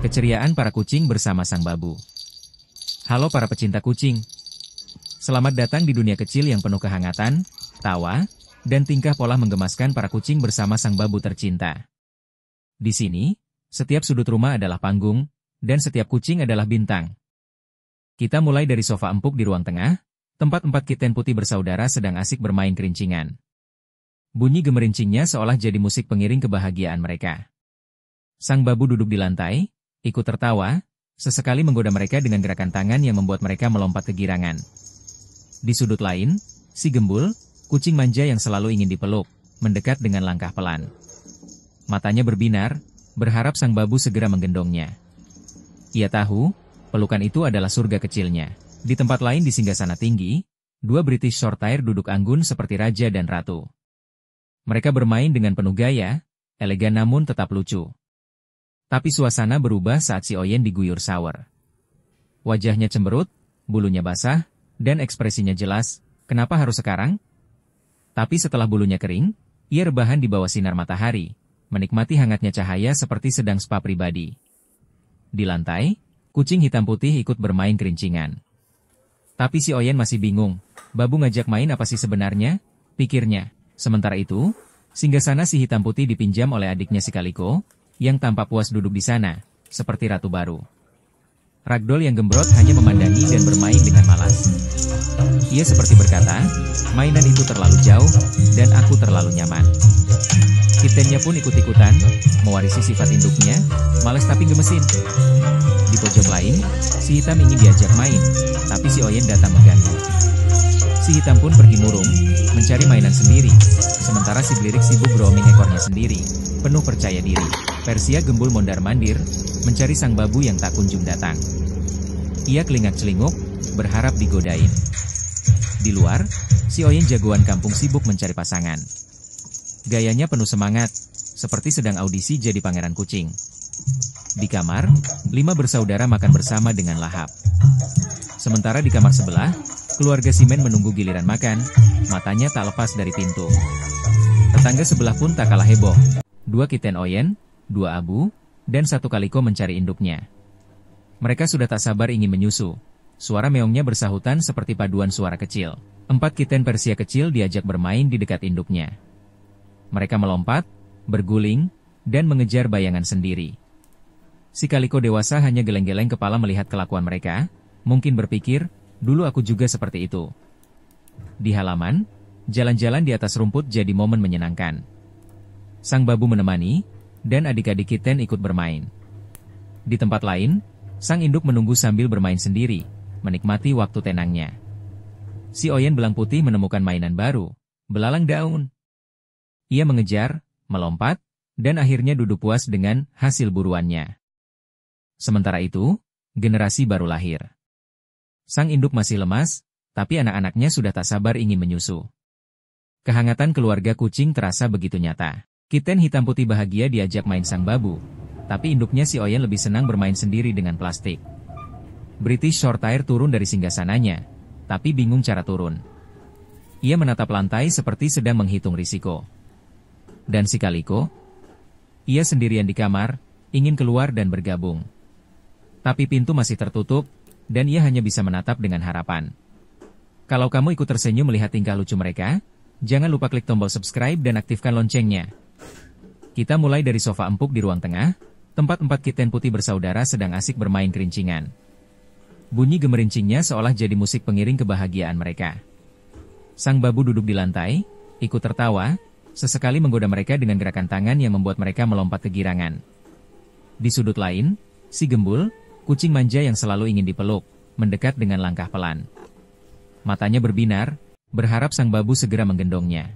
Keceriaan para kucing bersama sang babu. Halo para pecinta kucing. Selamat datang di dunia kecil yang penuh kehangatan, tawa, dan tingkah pola menggemaskan para kucing bersama sang babu tercinta. Di sini, setiap sudut rumah adalah panggung, dan setiap kucing adalah bintang. Kita mulai dari sofa empuk di ruang tengah, tempat 4 kitten putih bersaudara sedang asik bermain kerincingan. Bunyi gemerincingnya seolah jadi musik pengiring kebahagiaan mereka. Sang babu duduk di lantai, ikut tertawa, sesekali menggoda mereka dengan gerakan tangan yang membuat mereka melompat kegirangan. Di sudut lain, si Gembul, kucing manja yang selalu ingin dipeluk, mendekat dengan langkah pelan. Matanya berbinar, berharap sang babu segera menggendongnya. Ia tahu, pelukan itu adalah surga kecilnya. Di tempat lain di singgasana tinggi, 2 British Shorthair duduk anggun seperti raja dan ratu. Mereka bermain dengan penuh gaya, elegan namun tetap lucu. Tapi suasana berubah saat si Oyen diguyur Sawer. Wajahnya cemberut, bulunya basah, dan ekspresinya jelas, kenapa harus sekarang? Tapi setelah bulunya kering, ia rebahan di bawah sinar matahari, menikmati hangatnya cahaya seperti sedang spa pribadi. Di lantai, kucing hitam putih ikut bermain kerincingan. Tapi si Oyen masih bingung, babu ngajak main apa sih sebenarnya? Pikirnya. Sementara itu, singgasana si hitam putih dipinjam oleh adiknya si Kaliko, yang tampak puas duduk di sana, seperti ratu baru. Ragdoll yang gembrot hanya memandangi dan bermain dengan malas. Ia seperti berkata, mainan itu terlalu jauh, dan aku terlalu nyaman. Kittennya pun ikut-ikutan, mewarisi sifat induknya, malas tapi gemesin. Di pojok lain, si hitam ingin diajak main, tapi si Oyen datang mengganggu. Si hitam pun pergi murung, mencari mainan sendiri, sementara si Blirik sibuk grooming ekornya sendiri, penuh percaya diri. Persia Gembul mondar-mandir, mencari sang babu yang tak kunjung datang. Ia kelingak-celinguk, berharap digodain. Di luar, si Oyen jagoan kampung sibuk mencari pasangan. Gayanya penuh semangat, seperti sedang audisi jadi pangeran kucing. Di kamar, 5 bersaudara makan bersama dengan lahap. Sementara di kamar sebelah, keluarga Simen menunggu giliran makan, matanya tak lepas dari pintu. Tetangga sebelah pun tak kalah heboh. 2 kitten Oyen, 2 abu, dan 1 Kaliko mencari induknya. Mereka sudah tak sabar ingin menyusu. Suara meongnya bersahutan seperti paduan suara kecil. 4 kitten Persia kecil diajak bermain di dekat induknya. Mereka melompat, berguling, dan mengejar bayangan sendiri. Si Kaliko dewasa hanya geleng-geleng kepala melihat kelakuan mereka, mungkin berpikir, dulu aku juga seperti itu. Di halaman, jalan-jalan di atas rumput jadi momen menyenangkan. Sang babu menemani, dan adik-adik kitten ikut bermain. Di tempat lain, sang induk menunggu sambil bermain sendiri, menikmati waktu tenangnya. Si Oyen belang putih menemukan mainan baru, belalang daun. Ia mengejar, melompat, dan akhirnya duduk puas dengan hasil buruannya. Sementara itu, generasi baru lahir. Sang induk masih lemas, tapi anak-anaknya sudah tak sabar ingin menyusu. Kehangatan keluarga kucing terasa begitu nyata. Kitten hitam putih bahagia diajak main sang babu, tapi induknya si Oyen lebih senang bermain sendiri dengan plastik. British Shorthair turun dari singgasananya, tapi bingung cara turun. Ia menatap lantai seperti sedang menghitung risiko. Dan si Kaliko? Ia sendirian di kamar, ingin keluar dan bergabung. Tapi pintu masih tertutup, dan ia hanya bisa menatap dengan harapan. Kalau kamu ikut tersenyum melihat tingkah lucu mereka, jangan lupa klik tombol subscribe dan aktifkan loncengnya. Kita mulai dari sofa empuk di ruang tengah, tempat 4 kitten putih bersaudara sedang asik bermain kerincingan. Bunyi gemerincingnya seolah jadi musik pengiring kebahagiaan mereka. Sang babu duduk di lantai, ikut tertawa, sesekali menggoda mereka dengan gerakan tangan yang membuat mereka melompat kegirangan. Di sudut lain, si Gembul, kucing manja yang selalu ingin dipeluk, mendekat dengan langkah pelan. Matanya berbinar, berharap sang babu segera menggendongnya.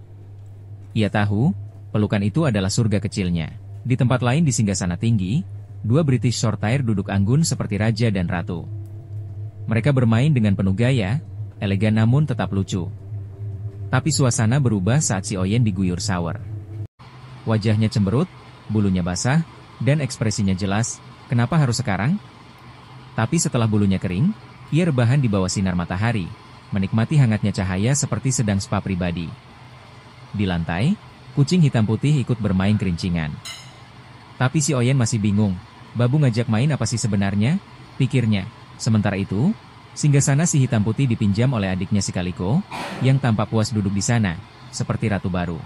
Ia tahu, pelukan itu adalah surga kecilnya. Di tempat lain di singgasana tinggi, 2 British Shorthair duduk anggun seperti raja dan ratu. Mereka bermain dengan penuh gaya, elegan namun tetap lucu. Tapi suasana berubah saat si Oyen diguyur Sawer. Wajahnya cemberut, bulunya basah, dan ekspresinya jelas, kenapa harus sekarang? Tapi setelah bulunya kering, ia rebahan di bawah sinar matahari, menikmati hangatnya cahaya seperti sedang spa pribadi. Di lantai, kucing hitam putih ikut bermain kerincingan. Tapi si Oyen masih bingung, Babu ngajak main apa sih sebenarnya? Pikirnya. Sementara itu, singgasana si hitam putih dipinjam oleh adiknya si Kaliko, yang tampak puas duduk di sana, seperti ratu baru.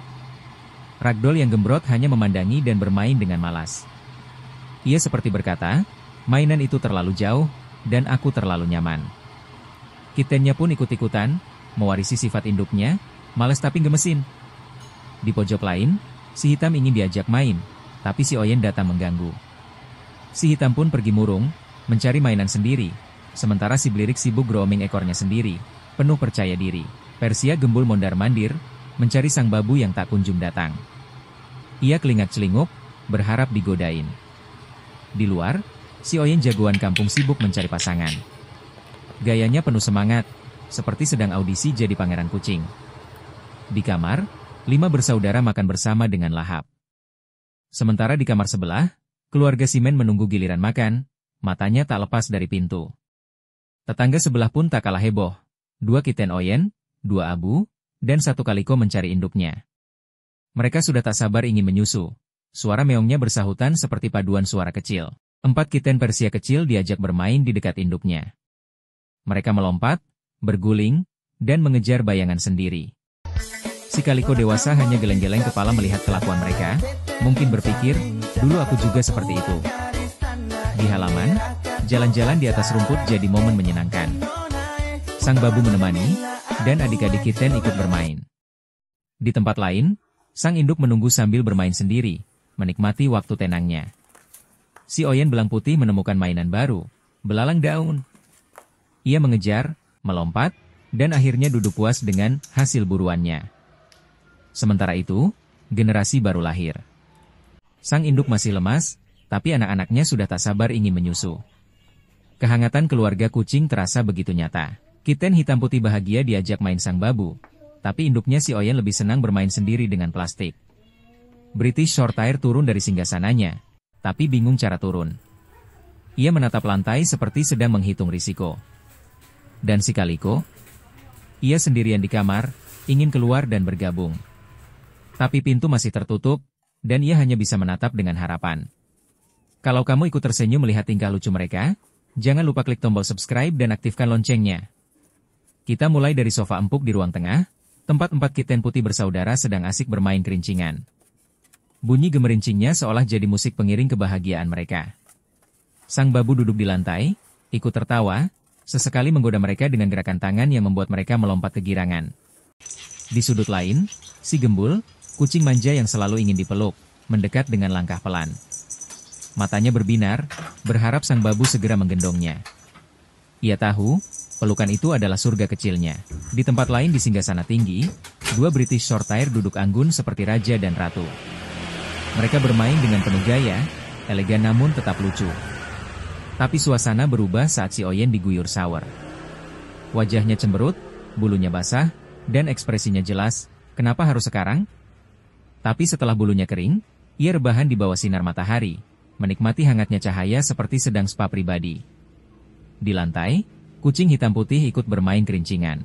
Ragdoll yang gembrot hanya memandangi dan bermain dengan malas. Ia seperti berkata, mainan itu terlalu jauh, dan aku terlalu nyaman. Kittennya pun ikut-ikutan, mewarisi sifat induknya, malas tapi gemesin. Di pojok lain, si hitam ingin diajak main, tapi si Oyen datang mengganggu. Si hitam pun pergi murung, mencari mainan sendiri, sementara si Blirik sibuk grooming ekornya sendiri, penuh percaya diri. Persia gembul mondar-mandir, mencari sang babu yang tak kunjung datang. Ia kelingak-celinguk, berharap digodain. Di luar, si Oyen jagoan kampung sibuk mencari pasangan. Gayanya penuh semangat, seperti sedang audisi jadi pangeran kucing. Di kamar, 5 bersaudara makan bersama dengan lahap. Sementara di kamar sebelah, keluarga Simen menunggu giliran makan, matanya tak lepas dari pintu. Tetangga sebelah pun tak kalah heboh. 2 kitten Oyen, 2 abu, dan 1 Kaliko mencari induknya. Mereka sudah tak sabar ingin menyusu. Suara meongnya bersahutan seperti paduan suara kecil. 4 kitten Persia kecil diajak bermain di dekat induknya. Mereka melompat, berguling, dan mengejar bayangan sendiri. Si Kaliko dewasa hanya geleng-geleng kepala melihat kelakuan mereka, mungkin berpikir, dulu aku juga seperti itu. Di halaman, jalan-jalan di atas rumput jadi momen menyenangkan. Sang babu menemani, dan adik-adik kitten ikut bermain. Di tempat lain, sang induk menunggu sambil bermain sendiri, menikmati waktu tenangnya. Si Oyen belang putih menemukan mainan baru, belalang daun. Ia mengejar, melompat, dan akhirnya duduk puas dengan hasil buruannya. Sementara itu, generasi baru lahir. Sang induk masih lemas, tapi anak-anaknya sudah tak sabar ingin menyusu. Kehangatan keluarga kucing terasa begitu nyata. Kitten hitam putih bahagia diajak main sang babu, tapi induknya si Oyen lebih senang bermain sendiri dengan plastik. British Shorthair turun dari singgasananya, tapi bingung cara turun. Ia menatap lantai seperti sedang menghitung risiko. Dan si Kaliko? Ia sendirian di kamar, ingin keluar dan bergabung. Tapi pintu masih tertutup, dan ia hanya bisa menatap dengan harapan. Kalau kamu ikut tersenyum melihat tingkah lucu mereka, jangan lupa klik tombol subscribe dan aktifkan loncengnya. Kita mulai dari sofa empuk di ruang tengah, tempat 4 kitten putih bersaudara sedang asik bermain kerincingan. Bunyi gemerincingnya seolah jadi musik pengiring kebahagiaan mereka. Sang babu duduk di lantai, ikut tertawa, sesekali menggoda mereka dengan gerakan tangan yang membuat mereka melompat kegirangan. Di sudut lain, si gembul, kucing manja yang selalu ingin dipeluk, mendekat dengan langkah pelan. Matanya berbinar, berharap sang babu segera menggendongnya. Ia tahu, pelukan itu adalah surga kecilnya. Di tempat lain di singgasana tinggi, 2 British Shorthair duduk anggun seperti raja dan ratu. Mereka bermain dengan penuh gaya, elegan namun tetap lucu. Tapi suasana berubah saat si Oyen diguyur sawer. Wajahnya cemberut, bulunya basah, dan ekspresinya jelas, kenapa harus sekarang? Tapi setelah bulunya kering, ia rebahan di bawah sinar matahari, menikmati hangatnya cahaya seperti sedang spa pribadi. Di lantai, kucing hitam putih ikut bermain kerincingan.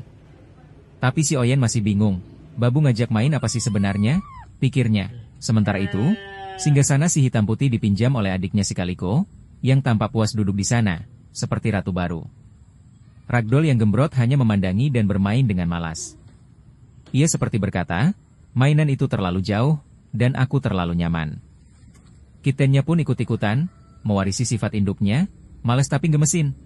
Tapi si Oyen masih bingung, babu ngajak main apa sih sebenarnya? Pikirnya. Sementara itu, singgasana si hitam putih dipinjam oleh adiknya si Kaliko, yang tampak puas duduk di sana, seperti ratu baru. Ragdoll yang gembrot hanya memandangi dan bermain dengan malas. Ia seperti berkata, mainan itu terlalu jauh, dan aku terlalu nyaman. Kittennya pun ikut-ikutan, mewarisi sifat induknya, malas tapi gemesin.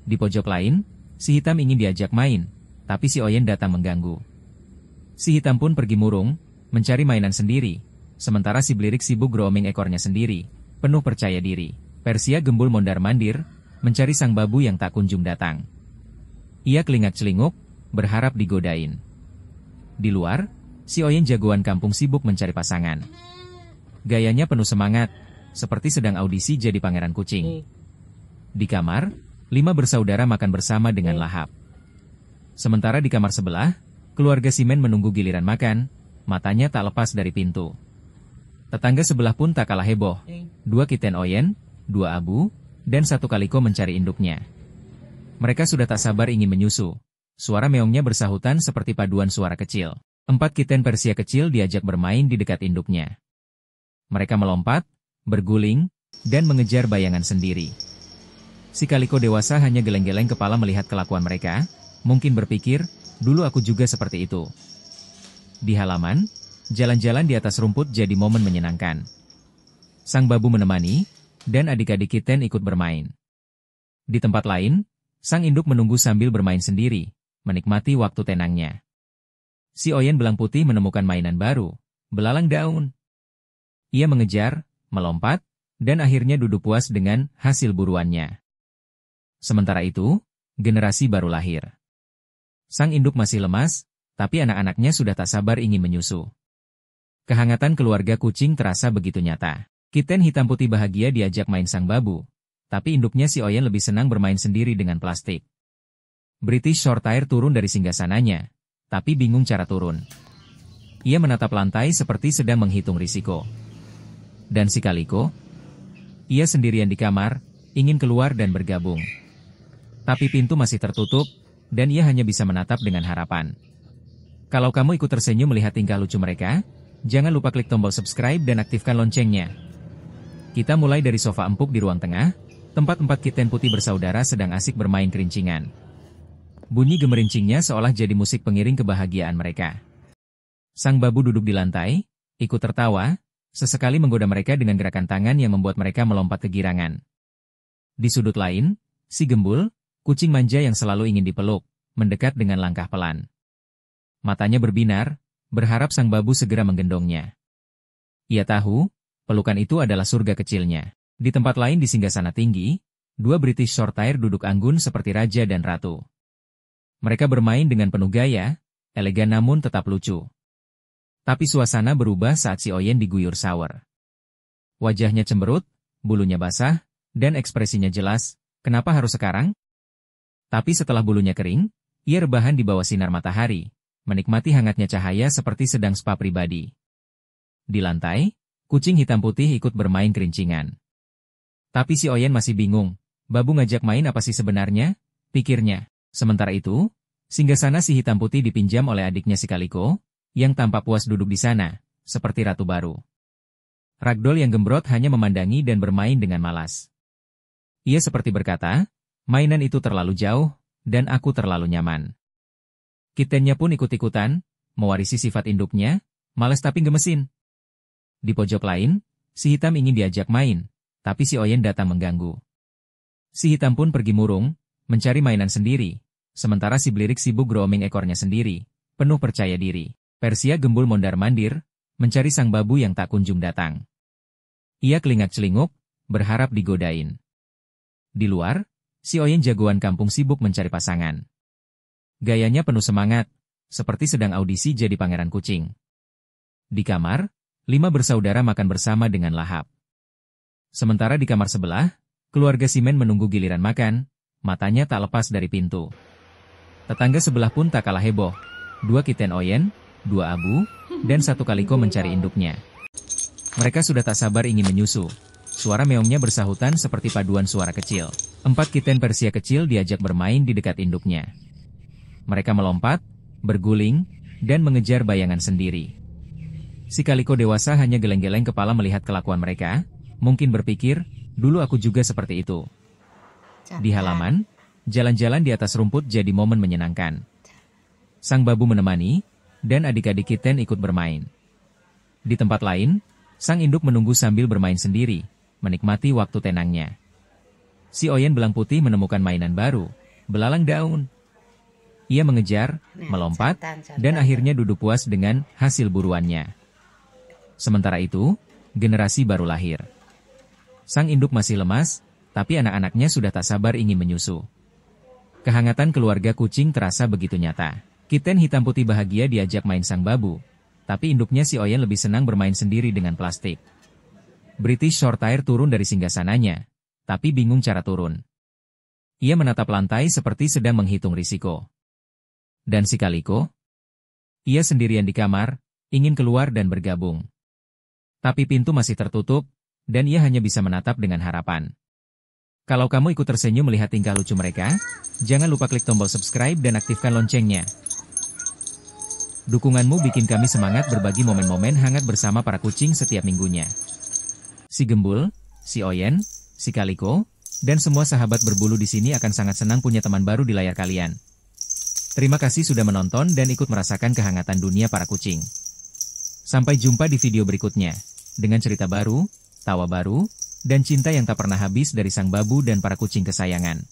Di pojok lain, si hitam ingin diajak main, tapi si Oyen datang mengganggu. Si hitam pun pergi murung, mencari mainan sendiri, sementara si Blirik sibuk grooming ekornya sendiri, penuh percaya diri. Persia gembul mondar-mandir, mencari sang babu yang tak kunjung datang. Ia kelingak-celinguk, berharap digodain. Di luar, si Oyen jagoan kampung sibuk mencari pasangan. Gayanya penuh semangat, seperti sedang audisi jadi pangeran kucing. Di kamar, 5 bersaudara makan bersama dengan lahap. Sementara di kamar sebelah, keluarga Simen menunggu giliran makan, matanya tak lepas dari pintu. Tetangga sebelah pun tak kalah heboh. 2 kitten Oyen, 2 abu, dan 1 Kaliko mencari induknya. Mereka sudah tak sabar ingin menyusu. Suara meongnya bersahutan seperti paduan suara kecil. 4 kitten Persia kecil diajak bermain di dekat induknya. Mereka melompat, berguling, dan mengejar bayangan sendiri. Si Kaliko dewasa hanya geleng-geleng kepala melihat kelakuan mereka, mungkin berpikir, dulu aku juga seperti itu. Di halaman, jalan-jalan di atas rumput jadi momen menyenangkan. Sang babu menemani, dan adik-adik kitten ikut bermain. Di tempat lain, sang induk menunggu sambil bermain sendiri, menikmati waktu tenangnya. Si Oyen belang putih menemukan mainan baru, belalang daun. Ia mengejar, melompat, dan akhirnya duduk puas dengan hasil buruannya. Sementara itu, generasi baru lahir. Sang induk masih lemas, tapi anak-anaknya sudah tak sabar ingin menyusu. Kehangatan keluarga kucing terasa begitu nyata. Kitten hitam putih bahagia diajak main sang babu, tapi induknya si Oyen lebih senang bermain sendiri dengan plastik. British Shorthair turun dari singgasananya, tapi bingung cara turun. Ia menatap lantai seperti sedang menghitung risiko. Dan si Kaliko? Ia sendirian di kamar, ingin keluar dan bergabung. Tapi pintu masih tertutup, dan ia hanya bisa menatap dengan harapan. Kalau kamu ikut tersenyum melihat tingkah lucu mereka, jangan lupa klik tombol subscribe dan aktifkan loncengnya. Kita mulai dari sofa empuk di ruang tengah, tempat 4 kitten putih bersaudara sedang asik bermain kerincingan. Bunyi gemerincingnya seolah jadi musik pengiring kebahagiaan mereka. Sang babu duduk di lantai, ikut tertawa, sesekali menggoda mereka dengan gerakan tangan yang membuat mereka melompat kegirangan. Di sudut lain, si Gembul, kucing manja yang selalu ingin dipeluk, mendekat dengan langkah pelan. Matanya berbinar, berharap sang babu segera menggendongnya. Ia tahu, pelukan itu adalah surga kecilnya. Di tempat lain di singgasana tinggi, 2 British Shorthair duduk anggun seperti raja dan ratu. Mereka bermain dengan penuh gaya, elegan namun tetap lucu. Tapi suasana berubah saat si Oyen diguyur sawer. Wajahnya cemberut, bulunya basah, dan ekspresinya jelas, kenapa harus sekarang? Tapi setelah bulunya kering, ia rebahan di bawah sinar matahari, menikmati hangatnya cahaya seperti sedang spa pribadi. Di lantai, kucing hitam putih ikut bermain kerincingan. Tapi si Oyen masih bingung, babu ngajak main apa sih sebenarnya? Pikirnya. Sementara itu, singgasana si hitam putih dipinjam oleh adiknya si Kaliko, yang tampak puas duduk di sana, seperti ratu baru. Ragdoll yang gembrot hanya memandangi dan bermain dengan malas. Ia seperti berkata, mainan itu terlalu jauh, dan aku terlalu nyaman. Kittennya pun ikut-ikutan, mewarisi sifat induknya, malas tapi gemesin. Di pojok lain, si hitam ingin diajak main, tapi si Oyen datang mengganggu. Si hitam pun pergi murung, mencari mainan sendiri, sementara si Blirik sibuk grooming ekornya sendiri, penuh percaya diri. Persia Gembul mondar-mandir, mencari sang babu yang tak kunjung datang. Ia kelingak-celinguk, berharap digodain. Di luar, si Oyen jagoan kampung sibuk mencari pasangan. Gayanya penuh semangat, seperti sedang audisi jadi pangeran kucing. Di kamar, 5 bersaudara makan bersama dengan lahap. Sementara di kamar sebelah, keluarga Simen menunggu giliran makan, matanya tak lepas dari pintu. Tetangga sebelah pun tak kalah heboh. 2 kitten Oyen, 2 abu, dan 1 Kaliko mencari induknya. Mereka sudah tak sabar ingin menyusu. Suara meongnya bersahutan seperti paduan suara kecil. 4 kitten Persia kecil diajak bermain di dekat induknya. Mereka melompat, berguling, dan mengejar bayangan sendiri. Si Kaliko dewasa hanya geleng-geleng kepala melihat kelakuan mereka, mungkin berpikir, dulu aku juga seperti itu. Di halaman, jalan-jalan di atas rumput jadi momen menyenangkan. Sang babu menemani, dan adik-adik kitten ikut bermain. Di tempat lain, sang induk menunggu sambil bermain sendiri, menikmati waktu tenangnya. Si Oyen belang putih menemukan mainan baru, belalang daun. Ia mengejar, melompat, dan akhirnya duduk puas dengan hasil buruannya. Sementara itu, generasi baru lahir. Sang induk masih lemas, tapi anak-anaknya sudah tak sabar ingin menyusu. Kehangatan keluarga kucing terasa begitu nyata. Kitten hitam putih bahagia diajak main sang babu, tapi induknya si Oyen lebih senang bermain sendiri dengan plastik. British Shorthair turun dari singgasananya, tapi bingung cara turun. Ia menatap lantai seperti sedang menghitung risiko. Dan si Kaliko? Ia sendirian di kamar, ingin keluar dan bergabung. Tapi pintu masih tertutup, dan ia hanya bisa menatap dengan harapan. Kalau kamu ikut tersenyum melihat tingkah lucu mereka, jangan lupa klik tombol subscribe dan aktifkan loncengnya. Dukunganmu bikin kami semangat berbagi momen-momen hangat bersama para kucing setiap minggunya. Si Gembul, si Oyen, si Kaliko, dan semua sahabat berbulu di sini akan sangat senang punya teman baru di layar kalian. Terima kasih sudah menonton dan ikut merasakan kehangatan dunia para kucing. Sampai jumpa di video berikutnya, dengan cerita baru, tawa baru, dan cinta yang tak pernah habis dari sang babu dan para kucing kesayangan.